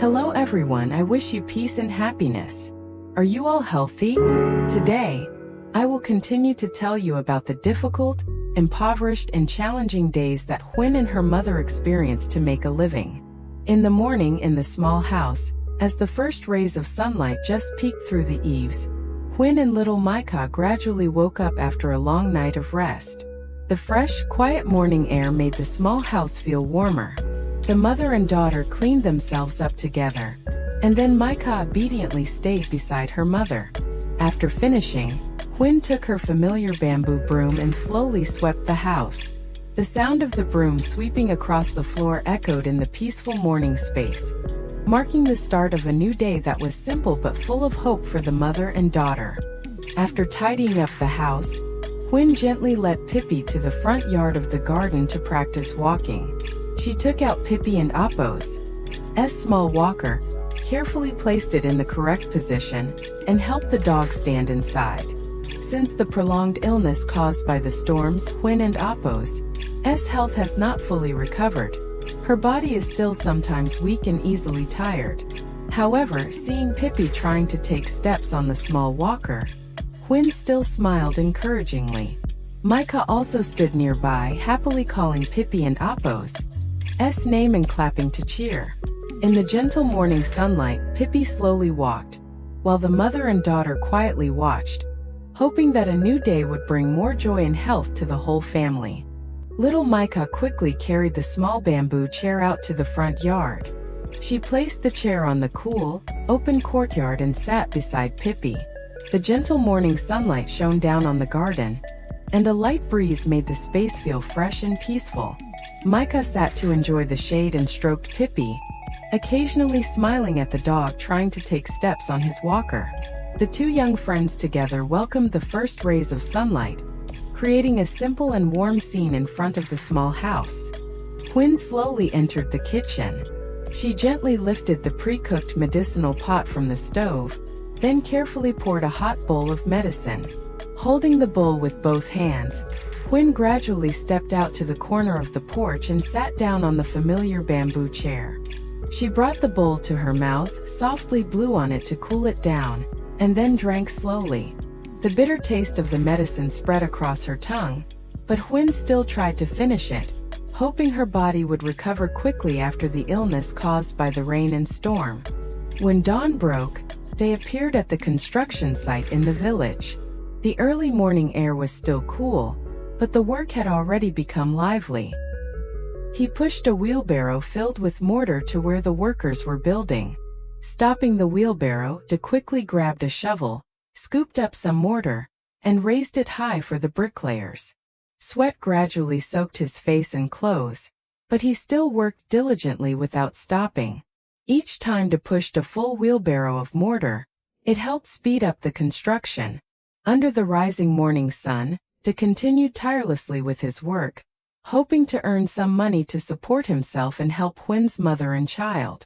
Hello everyone, I wish you peace and happiness. Are you all healthy? Today, I will continue to tell you about the difficult, impoverished and challenging days that Huyen and her mother experienced to make a living. In the morning in the small house, as the first rays of sunlight just peeked through the eaves, Huyen and little Micah gradually woke up after a long night of rest. The fresh, quiet morning air made the small house feel warmer. The mother and daughter cleaned themselves up together, and then Micah obediently stayed beside her mother. After finishing, Huyen took her familiar bamboo broom and slowly swept the house. The sound of the broom sweeping across the floor echoed in the peaceful morning space, marking the start of a new day that was simple but full of hope for the mother and daughter. After tidying up the house, Huyen gently led Pippi to the front yard of the garden to practice walking. She took out Pippi and Appo's small walker, carefully placed it in the correct position, and helped the dog stand inside. Since the prolonged illness caused by the storms, Huyen and Appo's health has not fully recovered. Her body is still sometimes weak and easily tired. However, seeing Pippi trying to take steps on the small walker, Huyen still smiled encouragingly. Micah also stood nearby, happily calling Pippi and Appo's name and clapping to cheer. In the gentle morning sunlight, Pippi slowly walked, while the mother and daughter quietly watched, hoping that a new day would bring more joy and health to the whole family. Little Micah quickly carried the small bamboo chair out to the front yard. She placed the chair on the cool, open courtyard and sat beside Pippi. The gentle morning sunlight shone down on the garden, and a light breeze made the space feel fresh and peaceful. Micah sat to enjoy the shade and stroked Pippi, occasionally smiling at the dog trying to take steps on his walker. The two young friends together welcomed the first rays of sunlight, creating a simple and warm scene in front of the small house. Huyen slowly entered the kitchen. She gently lifted the pre-cooked medicinal pot from the stove, then carefully poured a hot bowl of medicine. Holding the bowl with both hands, Huyen gradually stepped out to the corner of the porch and sat down on the familiar bamboo chair. She brought the bowl to her mouth, softly blew on it to cool it down, and then drank slowly. The bitter taste of the medicine spread across her tongue, but Huyen still tried to finish it, hoping her body would recover quickly after the illness caused by the rain and storm. When dawn broke, they appeared at the construction site in the village. The early morning air was still cool, but the work had already become lively. He pushed a wheelbarrow filled with mortar to where the workers were building. Stopping the wheelbarrow, De quickly grabbed a shovel, scooped up some mortar, and raised it high for the bricklayers. Sweat gradually soaked his face and clothes, but he still worked diligently without stopping. Each time De pushed a full wheelbarrow of mortar, it helped speed up the construction. Under the rising morning sun, De continued tirelessly with his work, hoping to earn some money to support himself and help Huyen's mother and child.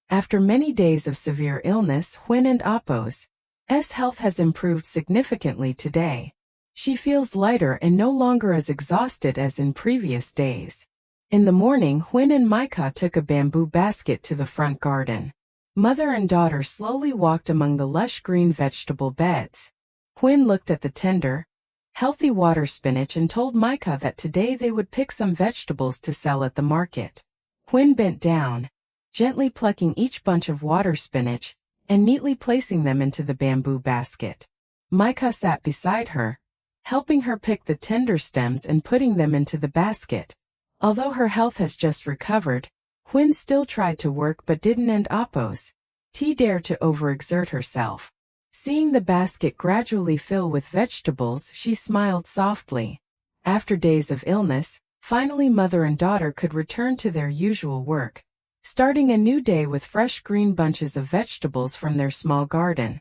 After many days of severe illness, Huyen and Appo's health has improved significantly today. She feels lighter and no longer as exhausted as in previous days. In the morning, Huyen and Micah took a bamboo basket to the front garden. Mother and daughter slowly walked among the lush green vegetable beds. Huyen looked at the tender, healthy water spinach and told Micah that today they would pick some vegetables to sell at the market. Huyen bent down, gently plucking each bunch of water spinach and neatly placing them into the bamboo basket. Micah sat beside her, helping her pick the tender stems and putting them into the basket. Although her health has just recovered, Huyen still tried to work but didn't and Appo's dare to overexert herself. Seeing the basket gradually fill with vegetables, she smiled softly. After days of illness, finally mother and daughter could return to their usual work, starting a new day with fresh green bunches of vegetables from their small garden.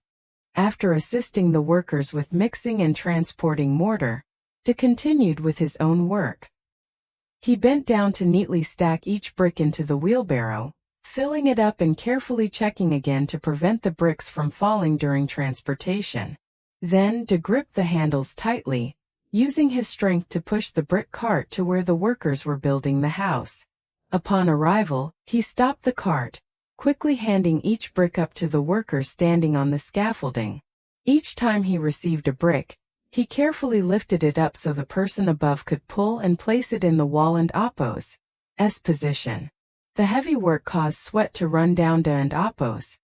After assisting the workers with mixing and transporting mortar, De continued with his own work. He bent down to neatly stack each brick into the wheelbarrow, filling it up and carefully checking again to prevent the bricks from falling during transportation. Then De gripped the handles tightly, using his strength to push the brick cart to where the workers were building the house. Upon arrival, he stopped the cart, quickly handing each brick up to the worker standing on the scaffolding. Each time he received a brick, he carefully lifted it up so the person above could pull and place it in the wall and Apo's position. The heavy work caused sweat to run down and Apo's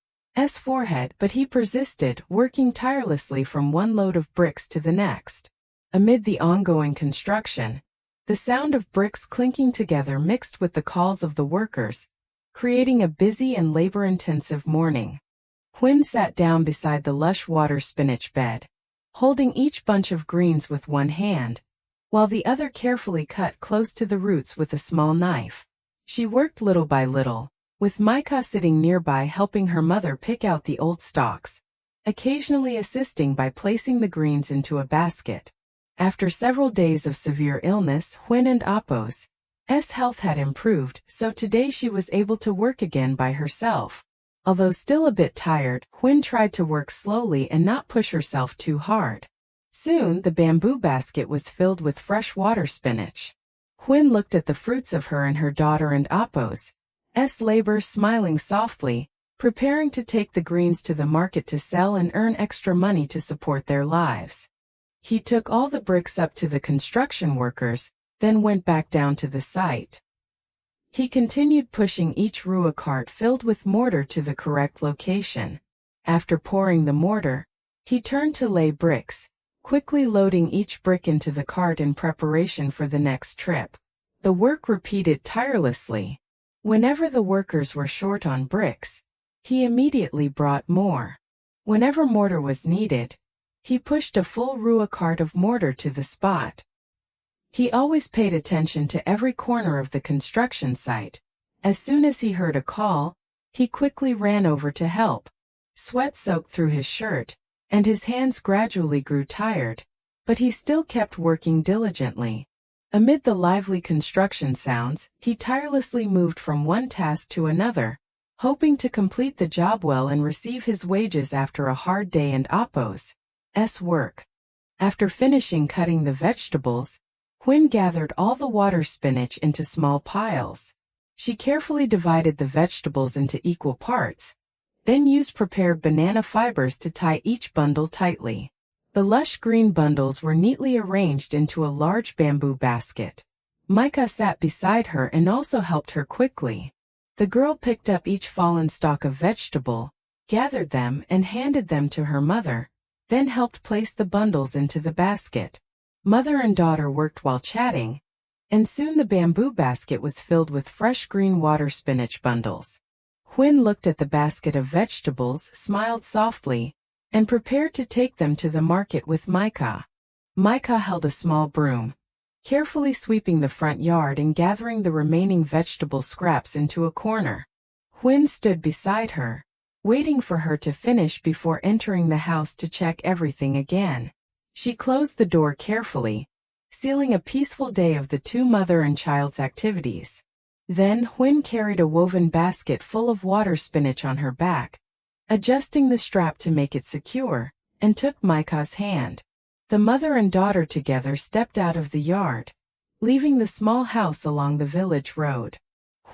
forehead, but he persisted, working tirelessly from one load of bricks to the next. Amid the ongoing construction, the sound of bricks clinking together mixed with the calls of the workers, creating a busy and labor-intensive morning. Huyen sat down beside the lush water spinach bed, holding each bunch of greens with one hand, while the other carefully cut close to the roots with a small knife. She worked little by little, with Micah sitting nearby helping her mother pick out the old stalks, occasionally assisting by placing the greens into a basket. After several days of severe illness, Huyen and Apo's health had improved, so today she was able to work again by herself. Although still a bit tired, Huyen tried to work slowly and not push herself too hard. Soon, the bamboo basket was filled with fresh water spinach. Huyen looked at the fruits of her and her daughter and Apo's labor, smiling softly, preparing to take the greens to the market to sell and earn extra money to support their lives. He took all the bricks up to the construction workers, then went back down to the site. He continued pushing each rua cart filled with mortar to the correct location. After pouring the mortar, he turned to lay bricks, quickly loading each brick into the cart in preparation for the next trip. The work repeated tirelessly. Whenever the workers were short on bricks, he immediately brought more. Whenever mortar was needed, he pushed a full rua cart of mortar to the spot. He always paid attention to every corner of the construction site. As soon as he heard a call, he quickly ran over to help. Sweat soaked through his shirt, and his hands gradually grew tired, but he still kept working diligently. Amid the lively construction sounds, he tirelessly moved from one task to another, hoping to complete the job well and receive his wages after a hard day and Apo's work. After finishing cutting the vegetables, Huyen gathered all the water spinach into small piles. She carefully divided the vegetables into equal parts, then used prepared banana fibers to tie each bundle tightly. The lush green bundles were neatly arranged into a large bamboo basket. Micah sat beside her and also helped her quickly. The girl picked up each fallen stalk of vegetable, gathered them and handed them to her mother, then helped place the bundles into the basket. Mother and daughter worked while chatting, and soon the bamboo basket was filled with fresh green water spinach bundles. Huyen looked at the basket of vegetables, smiled softly, and prepared to take them to the market with Micah. Micah held a small broom, carefully sweeping the front yard and gathering the remaining vegetable scraps into a corner. Huyen stood beside her, waiting for her to finish before entering the house to check everything again. She closed the door carefully, sealing a peaceful day of the two mother and child's activities. Then Huyen carried a woven basket full of water spinach on her back, adjusting the strap to make it secure, and took Micah's hand. The mother and daughter together stepped out of the yard, leaving the small house along the village road.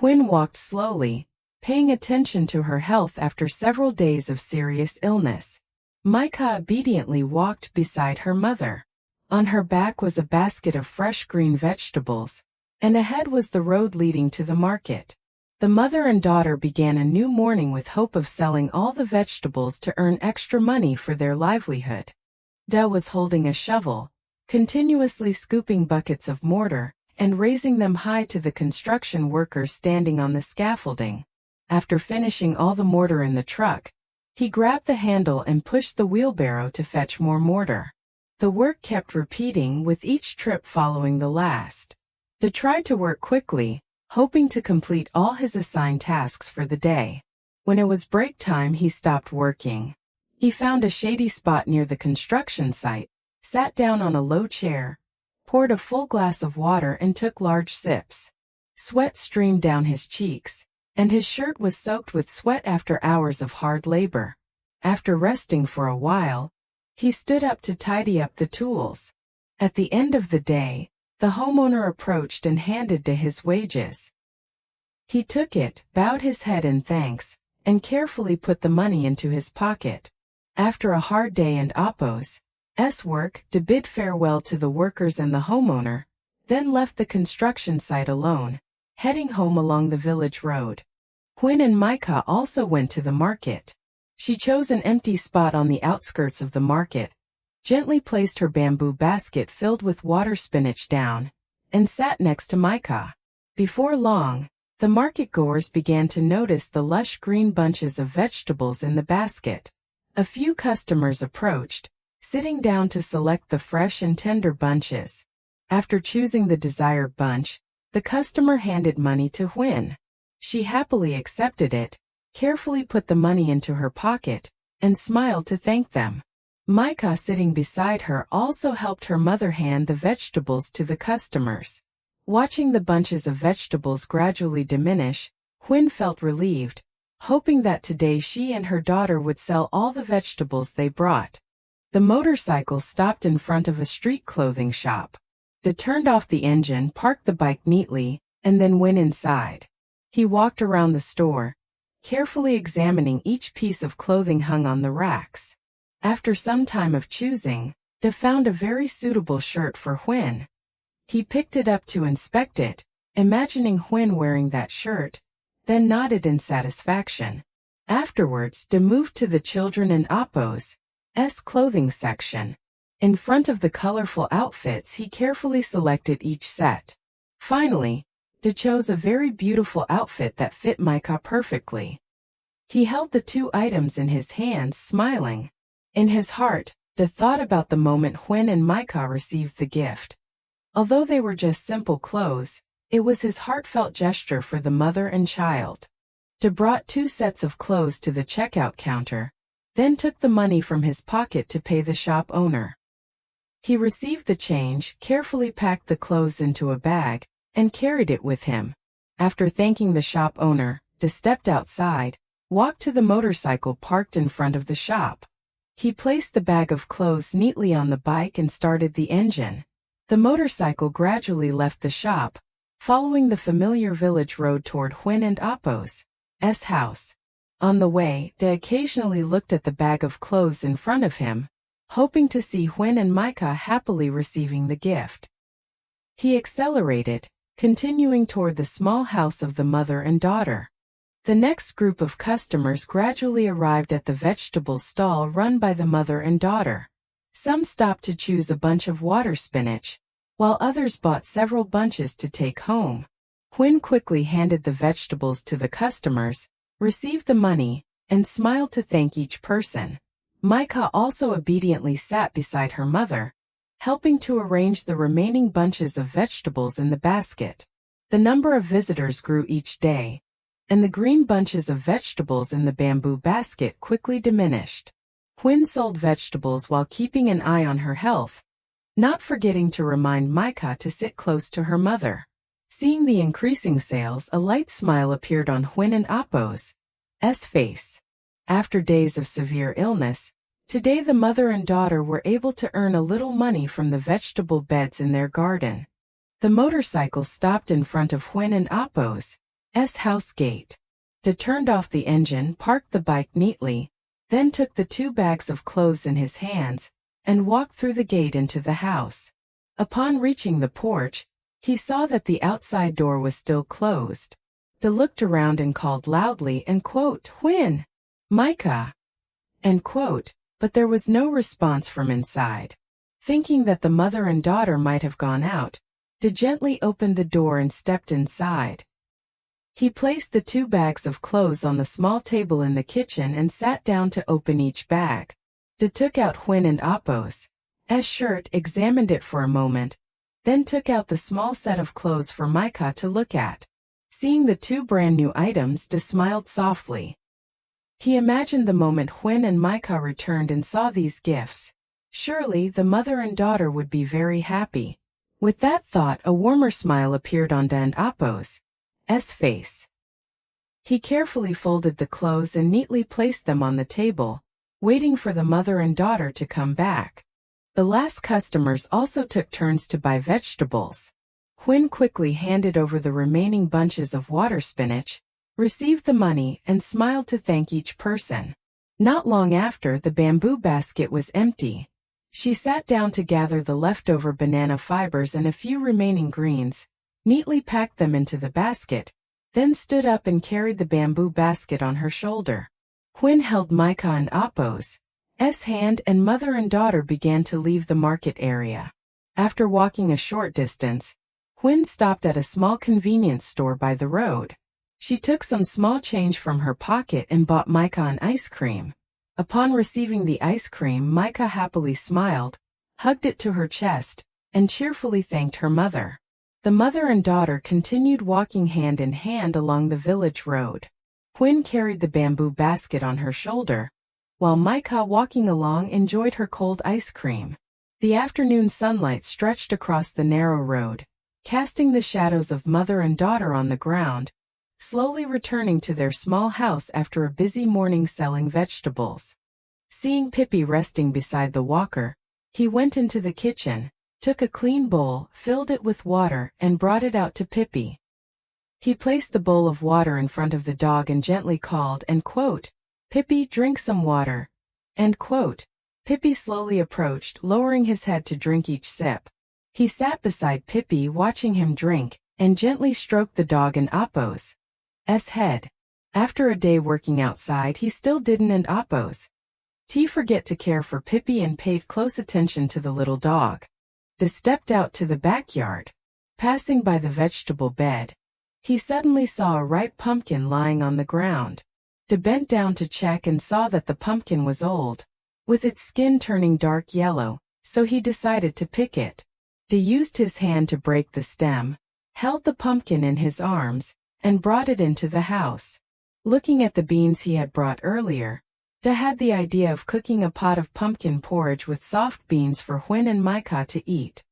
Huyen walked slowly, paying attention to her health after several days of serious illness. Micah obediently walked beside her mother. On her back was a basket of fresh green vegetables, and ahead was the road leading to the market. The mother and daughter began a new morning with hope of selling all the vegetables to earn extra money for their livelihood. Da was holding a shovel, continuously scooping buckets of mortar, and raising them high to the construction workers standing on the scaffolding. After finishing all the mortar in the truck, he grabbed the handle and pushed the wheelbarrow to fetch more mortar. The work kept repeating with each trip following the last. Da tried to work quickly, hoping to complete all his assigned tasks for the day. When it was break time, he stopped working. He found a shady spot near the construction site, sat down on a low chair, poured a full glass of water and took large sips. Sweat streamed down his cheeks, and his shirt was soaked with sweat after hours of hard labor. After resting for a while, he stood up to tidy up the tools. At the end of the day, the homeowner approached and handed Da his wages. He took it, bowed his head in thanks, and carefully put the money into his pocket. After a hard day and Appo's work, to bid farewell to the workers and the homeowner, then left the construction site alone, heading home along the village road. Huyen and Micah also went to the market. She chose an empty spot on the outskirts of the market, gently placed her bamboo basket filled with water spinach down, and sat next to Micah. Before long, the market-goers began to notice the lush green bunches of vegetables in the basket. A few customers approached, sitting down to select the fresh and tender bunches. After choosing the desired bunch, the customer handed money to Huyen. She happily accepted it, carefully put the money into her pocket, and smiled to thank them. Micah, sitting beside her, also helped her mother hand the vegetables to the customers. Watching the bunches of vegetables gradually diminish, Huyen felt relieved, hoping that today she and her daughter would sell all the vegetables they brought. The motorcycle stopped in front of a street clothing shop. He turned off the engine, parked the bike neatly, and then went inside. He walked around the store, carefully examining each piece of clothing hung on the racks. After some time of choosing, he found a very suitable shirt for Huyen. He picked it up to inspect it, imagining Huyen wearing that shirt, then nodded in satisfaction. Afterwards, he moved to the children and Appo's clothing section. In front of the colorful outfits, he carefully selected each set. Finally, he chose a very beautiful outfit that fit Micah perfectly. He held the two items in his hands, smiling. In his heart, he thought about the moment Huyen and Micah received the gift. Although they were just simple clothes, it was his heartfelt gesture for the mother and child. He brought 2 sets of clothes to the checkout counter, then took the money from his pocket to pay the shop owner. He received the change, carefully packed the clothes into a bag, and carried it with him. After thanking the shop owner, he stepped outside, walked to the motorcycle parked in front of the shop. He placed the bag of clothes neatly on the bike and started the engine. The motorcycle gradually left the shop, following the familiar village road toward Huyen and Appo's house. On the way, he occasionally looked at the bag of clothes in front of him, hoping to see Huyen and Micah happily receiving the gift. He accelerated, continuing toward the small house of the mother and daughter. The next group of customers gradually arrived at the vegetable stall run by the mother and daughter. Some stopped to choose a bunch of water spinach, while others bought several bunches to take home. Huyen quickly handed the vegetables to the customers, received the money, and smiled to thank each person. Micah also obediently sat beside her mother, helping to arrange the remaining bunches of vegetables in the basket. The number of visitors grew each day, and the green bunches of vegetables in the bamboo basket quickly diminished. Huyen sold vegetables while keeping an eye on her health, not forgetting to remind Micah to sit close to her mother. Seeing the increasing sales, a light smile appeared on Huyen and Appo's face. After days of severe illness, today the mother and daughter were able to earn a little money from the vegetable beds in their garden. The motorcycle stopped in front of Huyen and Appo's house gate. He turned off the engine, parked the bike neatly, then took the 2 bags of clothes in his hands, and walked through the gate into the house. Upon reaching the porch, he saw that the outside door was still closed. He looked around and called loudly, "Huyen, Micah," but there was no response from inside. Thinking that the mother and daughter might have gone out, he gently opened the door and stepped inside. He placed the 2 bags of clothes on the small table in the kitchen and sat down to open each bag. He took out Huyen and Appo's shirt, examined it for a moment, then took out the small set of clothes for Micah to look at. Seeing the 2 brand new items, he smiled softly. He imagined the moment Huyen and Micah returned and saw these gifts. Surely the mother and daughter would be very happy. With that thought, a warmer smile appeared on Dan Appo's face. He carefully folded the clothes and neatly placed them on the table, waiting for the mother and daughter to come back. The last customers also took turns to buy vegetables. Huyen quickly handed over the remaining bunches of water spinach, received the money, and smiled to thank each person. Not long after, the bamboo basket was empty. She sat down to gather the leftover banana fibers and a few remaining greens, neatly packed them into the basket, then stood up and carried the bamboo basket on her shoulder. Huyen held Micah and Appo's hand, and mother and daughter began to leave the market area. After walking a short distance, Huyen stopped at a small convenience store by the road. She took some small change from her pocket and bought Micah an ice cream. Upon receiving the ice cream, Micah happily smiled, hugged it to her chest, and cheerfully thanked her mother. The mother and daughter continued walking hand in hand along the village road. Huyen carried the bamboo basket on her shoulder, while Micah, walking along, enjoyed her cold ice cream. The afternoon sunlight stretched across the narrow road, casting the shadows of mother and daughter on the ground, slowly returning to their small house after a busy morning selling vegetables. Seeing Pippi resting beside the walker, he went into the kitchen, took a clean bowl, filled it with water, and brought it out to Pippi. He placed the bowl of water in front of the dog and gently called, "Pippi, drink some water." Pippi slowly approached, lowering his head to drink each sip. He sat beside Pippi, watching him drink, and gently stroked the dog and Appo's head. After a day working outside, he still didn't and Appo's forget to care for Pippi and paid close attention to the little dog. They stepped out to the backyard. Passing by the vegetable bed, he suddenly saw a ripe pumpkin lying on the ground. He bent down to check and saw that the pumpkin was old, with its skin turning dark yellow, so he decided to pick it. He used his hand to break the stem, held the pumpkin in his arms, and brought it into the house. Looking at the beans he had brought earlier, he had the idea of cooking a pot of pumpkin porridge with soft beans for Huyen and Micah to eat.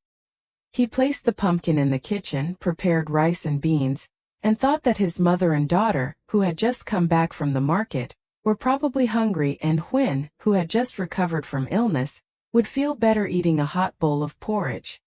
He placed the pumpkin in the kitchen, prepared rice and beans, and thought that his mother and daughter, who had just come back from the market, were probably hungry, and Huyen, who had just recovered from illness, would feel better eating a hot bowl of porridge.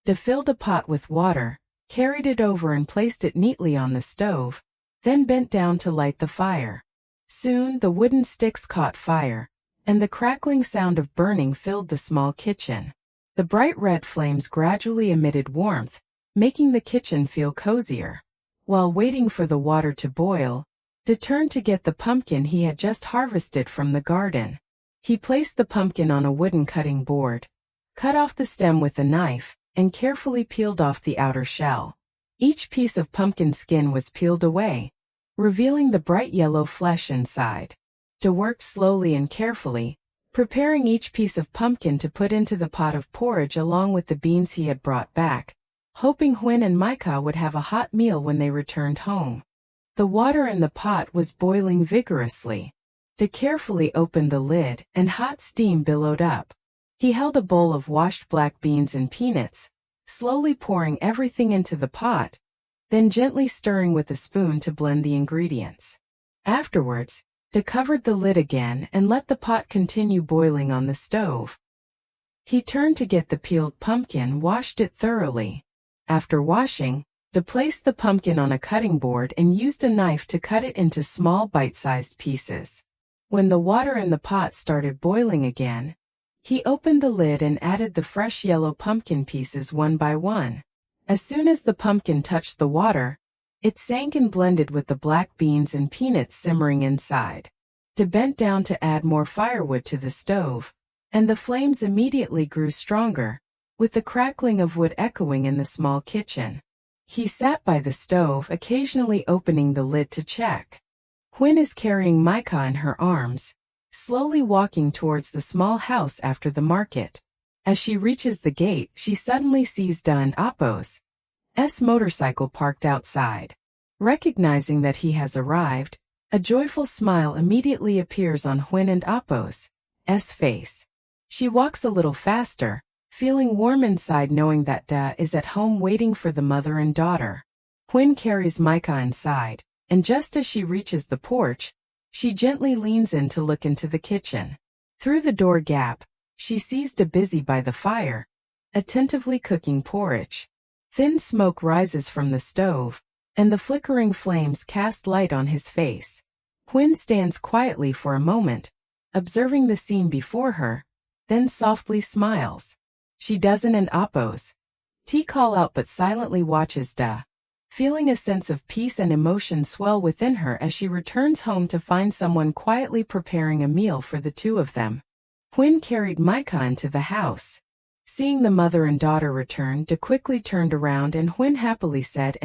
He filled a pot with water, carried it over and placed it neatly on the stove, then bent down to light the fire. Soon the wooden sticks caught fire, and the crackling sound of burning filled the small kitchen. The bright red flames gradually emitted warmth, making the kitchen feel cozier. While waiting for the water to boil, he turned to get the pumpkin he had just harvested from the garden. He placed the pumpkin on a wooden cutting board, cut off the stem with a knife, and carefully peeled off the outer shell. Each piece of pumpkin skin was peeled away, revealing the bright yellow flesh inside. He worked slowly and carefully, preparing each piece of pumpkin to put into the pot of porridge along with the beans he had brought back, hoping Huyen and Micah would have a hot meal when they returned home. The water in the pot was boiling vigorously. He carefully opened the lid, and hot steam billowed up. He held a bowl of washed black beans and peanuts, slowly pouring everything into the pot, then gently stirring with a spoon to blend the ingredients. Afterwards, he covered the lid again and let the pot continue boiling on the stove. He turned to get the peeled pumpkin, washed it thoroughly. After washing, he placed the pumpkin on a cutting board and used a knife to cut it into small bite-sized pieces. When the water in the pot started boiling again, he opened the lid and added the fresh yellow pumpkin pieces one by one. As soon as the pumpkin touched the water, it sank and blended with the black beans and peanuts simmering inside. He bent down to add more firewood to the stove, and the flames immediately grew stronger, with the crackling of wood echoing in the small kitchen. He sat by the stove, occasionally opening the lid to check. Huyen is carrying Micah in her arms, slowly walking towards the small house after the market. As she reaches the gate, she suddenly sees Da and Appo's motorcycle parked outside. Recognizing that he has arrived, a joyful smile immediately appears on Huyen and Appo's face. She walks a little faster, feeling warm inside knowing that Da is at home waiting for the mother and daughter. Huyen carries Micah inside, and just as she reaches the porch, she gently leans in to look into the kitchen. Through the door gap, she sees Da busy by the fire, attentively cooking porridge. Thin smoke rises from the stove, and the flickering flames cast light on his face. Huyen stands quietly for a moment, observing the scene before her, then softly smiles. She doesn't oppose. Call out but silently watches feeling a sense of peace and emotion swell within her as she returns home to find someone quietly preparing a meal for the two of them. Huyen carried Micah into the house. Seeing the mother and daughter return, De quickly turned around and Huyen happily said,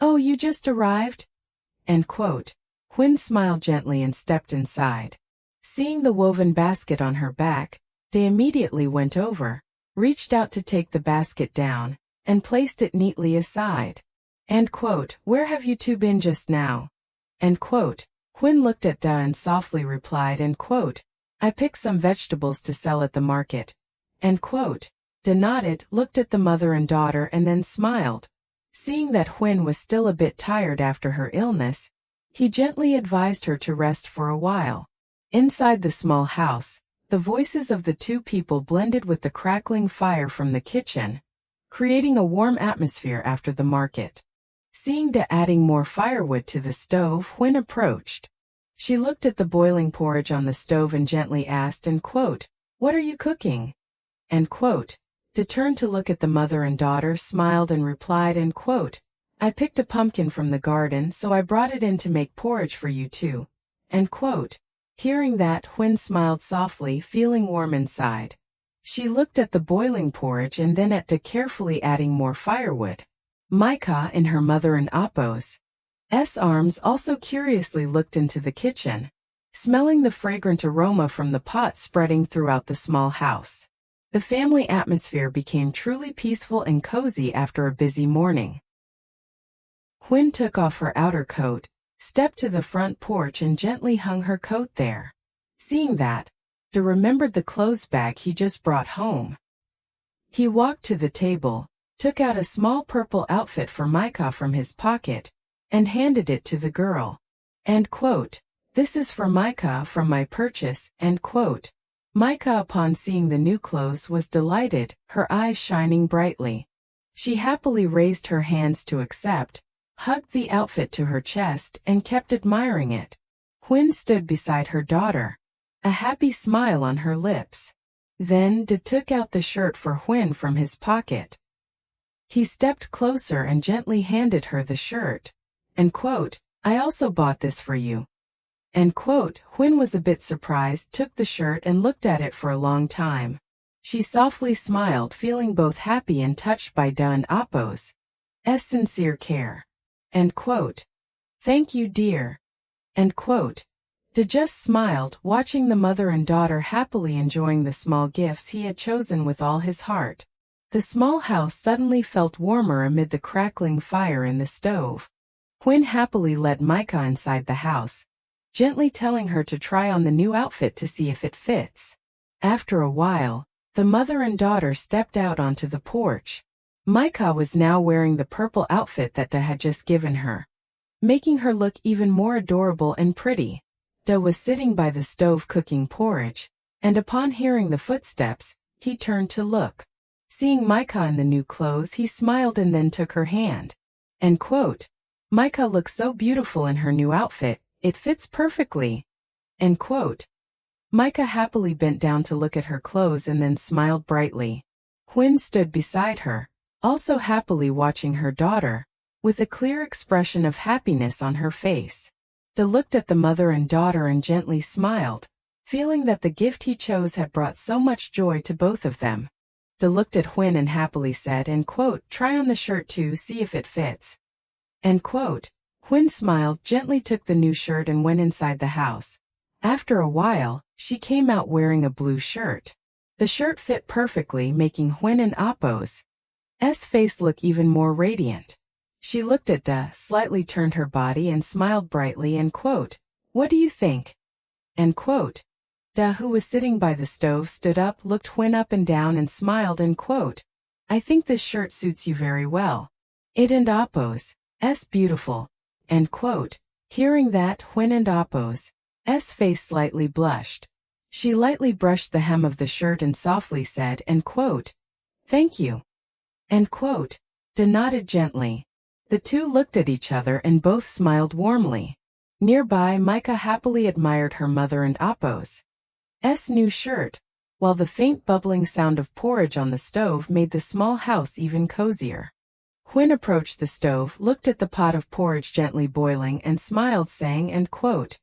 "Oh, you just arrived?" Huyen smiled gently and stepped inside. Seeing the woven basket on her back, De immediately went over, reached out to take the basket down, and placed it neatly aside. "Where have you two been just now?" Huyen looked at Da and softly replied, "I picked some vegetables to sell at the market." Da nodded, looked at the mother and daughter and then smiled. Seeing that Huyen was still a bit tired after her illness, he gently advised her to rest for a while. Inside the small house, the voices of the two people blended with the crackling fire from the kitchen, creating a warm atmosphere after the market. Seeing Da adding more firewood to the stove, Huyen approached. She looked at the boiling porridge on the stove and gently asked, "What are you cooking?" Da turned to look at the mother and daughter, smiled and replied, "I picked a pumpkin from the garden, so I brought it in to make porridge for you two." Hearing that, Huyen smiled softly, feeling warm inside. She looked at the boiling porridge and then at Da carefully adding more firewood. Micah, in her mother and Appo's arms, also curiously looked into the kitchen, smelling the fragrant aroma from the pot spreading throughout the small house. The family atmosphere became truly peaceful and cozy after a busy morning. Huyen took off her outer coat, stepped to the front porch and gently hung her coat there. Seeing that, Da remembered the clothes bag he just brought home. He walked to the table, took out a small purple outfit for Micah from his pocket, and handed it to the girl. "This is for Micah from my purchase." Micah, upon seeing the new clothes, was delighted, her eyes shining brightly. She happily raised her hands to accept, hugged the outfit to her chest, and kept admiring it. Huyen stood beside her daughter, a happy smile on her lips. Then Da took out the shirt for Huyen from his pocket. He stepped closer and gently handed her the shirt. "I also bought this for you." Huyen was a bit surprised, took the shirt and looked at it for a long time. She softly smiled, feeling both happy and touched by Da and Appo's sincere care. "Thank you, dear." Da just smiled, watching the mother and daughter happily enjoying the small gifts he had chosen with all his heart. The small house suddenly felt warmer amid the crackling fire in the stove. Huyen happily led Micah inside the house, gently telling her to try on the new outfit to see if it fits. After a while, the mother and daughter stepped out onto the porch. Micah was now wearing the purple outfit that Da had just given her, making her look even more adorable and pretty. Da was sitting by the stove cooking porridge, and upon hearing the footsteps, he turned to look. Seeing Micah in the new clothes, he smiled and then took her hand. "Micah looks so beautiful in her new outfit, it fits perfectly." Micah happily bent down to look at her clothes and then smiled brightly. Huyen stood beside her, also happily watching her daughter, with a clear expression of happiness on her face. Da looked at the mother and daughter and gently smiled, feeling that the gift he chose had brought so much joy to both of them. Da looked at Huyen and happily said, "Try on the shirt too, see if it fits." Huyen smiled, gently took the new shirt and went inside the house. After a while, she came out wearing a blue shirt. The shirt fit perfectly, making Huyen and Appo's face look even more radiant. She looked at Da, slightly turned her body and smiled brightly "What do you think?" Da, who was sitting by the stove, stood up, looked Huyen up and down and smiled "I think this shirt suits you very well. It and Appo's beautiful." Hearing that, Huyen and Appo's face slightly blushed. She lightly brushed the hem of the shirt and softly said "Thank you." Da nodded gently. The two looked at each other and both smiled warmly. Nearby, Micah happily admired her mother and Apo's new shirt, while the faint bubbling sound of porridge on the stove made the small house even cozier. Huyen approached the stove, looked at the pot of porridge gently boiling and smiled, saying, and quote,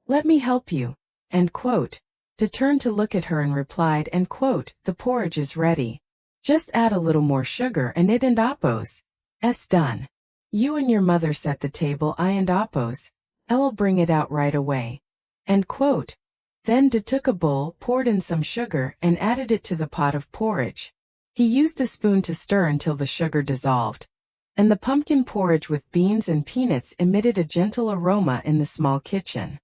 "Let me help you," end quote. De turned to look at her and replied, and quote, "The porridge is ready. Just add a little more sugar and it and Apo's done. You and your mother set the table, I and Apo's, I'll bring it out right away." End quote. Then De took a bowl, poured in some sugar, and added it to the pot of porridge. He used a spoon to stir until the sugar dissolved, and the pumpkin porridge with beans and peanuts emitted a gentle aroma in the small kitchen.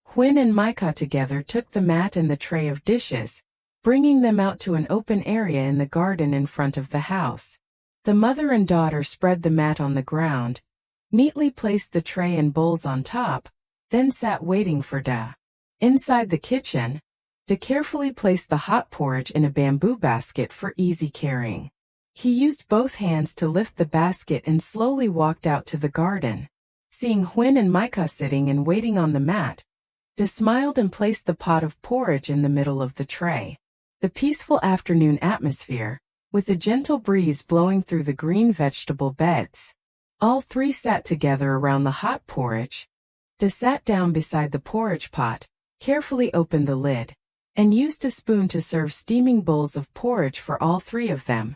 Huyen and Micah together took the mat and the tray of dishes, bringing them out to an open area in the garden in front of the house. The mother and daughter spread the mat on the ground, neatly placed the tray and bowls on top, then sat waiting for Da. Inside the kitchen, De carefully placed the hot porridge in a bamboo basket for easy carrying. He used both hands to lift the basket and slowly walked out to the garden. Seeing Huyen and Micah sitting and waiting on the mat, De smiled and placed the pot of porridge in the middle of the tray. The peaceful afternoon atmosphere, with a gentle breeze blowing through the green vegetable beds. All three sat together around the hot porridge. De sat down beside the porridge pot, carefully opened the lid, and used a spoon to serve steaming bowls of porridge for all three of them.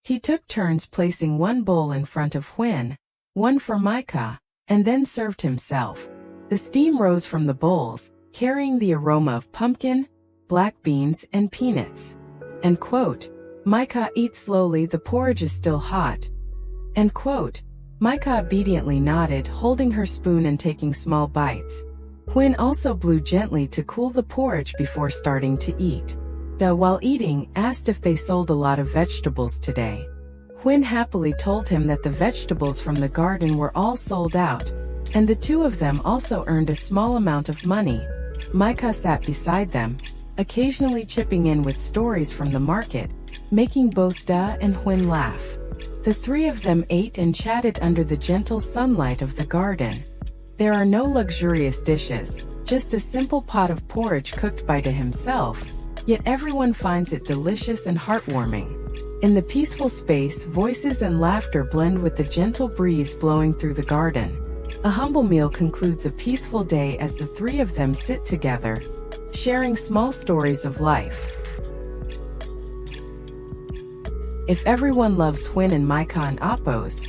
He took turns placing one bowl in front of Huyen, one for Micah, and then served himself. The steam rose from the bowls, carrying the aroma of pumpkin, black beans, and peanuts. End quote. Micah, eat slowly, the porridge is still hot. End quote. Micah obediently nodded, holding her spoon and taking small bites. Huyen also blew gently to cool the porridge before starting to eat. Da, while eating, asked if they sold a lot of vegetables today. Huyen happily told him that the vegetables from the garden were all sold out, and the two of them also earned a small amount of money. Micah sat beside them, occasionally chipping in with stories from the market, making both Da and Huyen laugh. The three of them ate and chatted under the gentle sunlight of the garden. There are no luxurious dishes, just a simple pot of porridge cooked by Da himself, yet everyone finds it delicious and heartwarming. In the peaceful space, voices and laughter blend with the gentle breeze blowing through the garden. A humble meal concludes a peaceful day as the three of them sit together, sharing small stories of life. If everyone loves Huyen and Micah and Apo's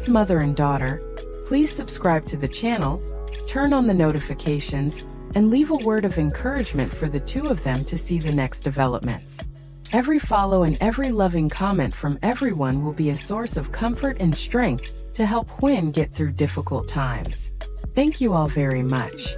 mother and daughter, please subscribe to the channel, turn on the notifications, and leave a word of encouragement for the two of them to see the next developments. Every follow and every loving comment from everyone will be a source of comfort and strength to help Huyen get through difficult times. Thank you all very much.